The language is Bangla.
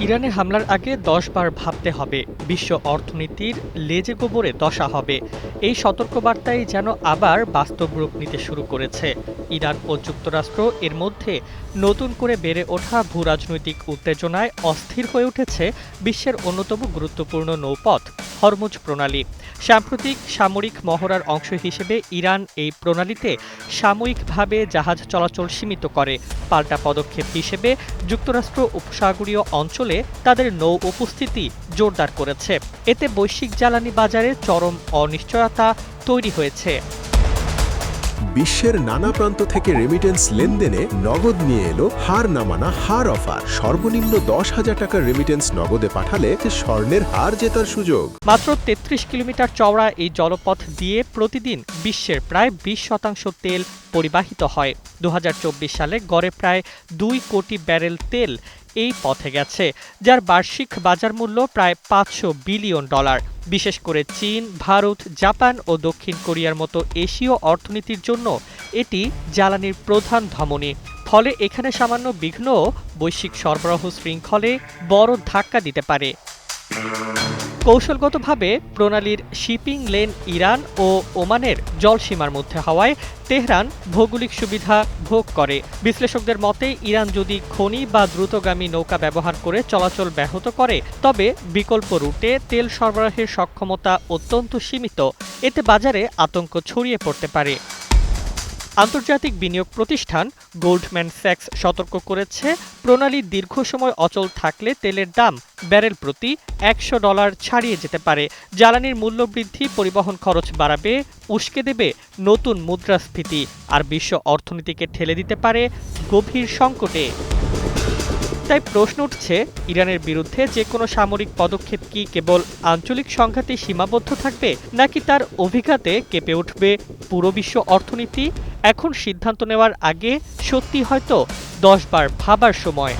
ইরানে হামলার আগে ১০ বার ভাবতে হবে, বিশ্ব অর্থনীতির লেজে গোবরে দশা হবে। এই সতর্কবার্তাই যেন আবার বাস্তব রূপ নিতে শুরু করেছে। ইরান ও যুক্তরাষ্ট্র এর মধ্যে নতুন করে বেড়ে ওঠা ভূরাজনৈতিক উত্তেজনায় অস্থির হয়ে উঠেছে বিশ্বের অন্যতম গুরুত্বপূর্ণ নৌপথ হরমুজ প্রণালী। সাম্প্রতিক সামরিক মহড়ার অংশ হিসেবে ইরান এই প্রণালীতে সাময়িকভাবে জাহাজ চলাচল সীমিত করে। পাল্টা পদক্ষেপ হিসেবে যুক্তরাষ্ট্র উপসাগরীয় অঞ্চলে তাদের নৌ উপস্থিতি জোরদার করেছে। এতে বৈশ্বিক জ্বালানি বাজারে চরম অনিশ্চয়তা তৈরি হয়েছে। বিশ্বের নানা প্রান্ত থেকে রেমিটেন্স লেনদেনে নগদ নিয়ে এলো হার না মানা হার অফার। সর্বনিম্ন ১০,০০০ টাকার রেমিটেন্স নগদে পাঠালে স্বর্ণের হার জেতার সুযোগ। মাত্র ৩৩ কিলোমিটার চওড়া এই জলপথ দিয়ে প্রতিদিন বিশ্বের প্রায় ২০% তেল পরিবাহিত হয়। ২০২৪ সালে গড়ে প্রায় ২ কোটি ব্যারেল তেল এই পথে গেছে, যার বার্ষিক বাজার মূল্য প্রায় $৫০০ বিলিয়ন। বিশেষ করে চীন, ভারত, জাপান ও দক্ষিণ কোরিয়ার মতো এশীয় অর্থনীতির জন্য এটি জ্বালানির প্রধান ধমনী। ফলে এখানে সামান্য বিঘ্নও বৈশ্বিক সরবরাহ শৃঙ্খলে বড় ধাক্কা দিতে পারে। কৌশলগতভাবে প্রণালীর শিপিং লেন ইরান ও ওমানের জলসীমার মধ্যে হওয়ায় তেহরান ভৌগোলিক সুবিধা ভোগ করে। বিশ্লেষকদের মতে ইরান যদি খনি বা দ্রুতগামী নৌকা ব্যবহার করে চলাচল ব্যাহত করে, তবে বিকল্প রুটে তেল সরবরাহের সক্ষমতা অত্যন্ত সীমিত। এতে বাজারে আতঙ্ক ছড়িয়ে পড়তে পারে। আন্তর্জাতিক বিনিয়োগ প্রতিষ্ঠান গোল্ডম্যান স্যাক্স সতর্ক করেছে, প্রণালী দীর্ঘ সময় অচল থাকলে তেলের দাম ব্যারেল প্রতি $১০০ ছাড়িয়ে যেতে পারে। জ্বালানির মূল্য বৃদ্ধি পরিবহন খরচ বাড়াবে, উস্কে দেবে নতুন মুদ্রাস্ফীতি, আর বিশ্ব অর্থনীতিকে ঠেলে দিতে পারে গভীর সংকটে। তাই প্রশ্ন উঠছে, ইরানের বিরুদ্ধে যে কোনো সামরিক পদক্ষেপ কি কেবল আঞ্চলিক সংঘাতে সীমাবদ্ধ থাকবে, নাকি তার অভিঘাতে কেঁপে উঠবে পুরো বিশ্ব অর্থনীতি? এখন সিদ্ধান্ত নেওয়ার আগে সত্যি হয়তো ১০ বার ভাবার সময়।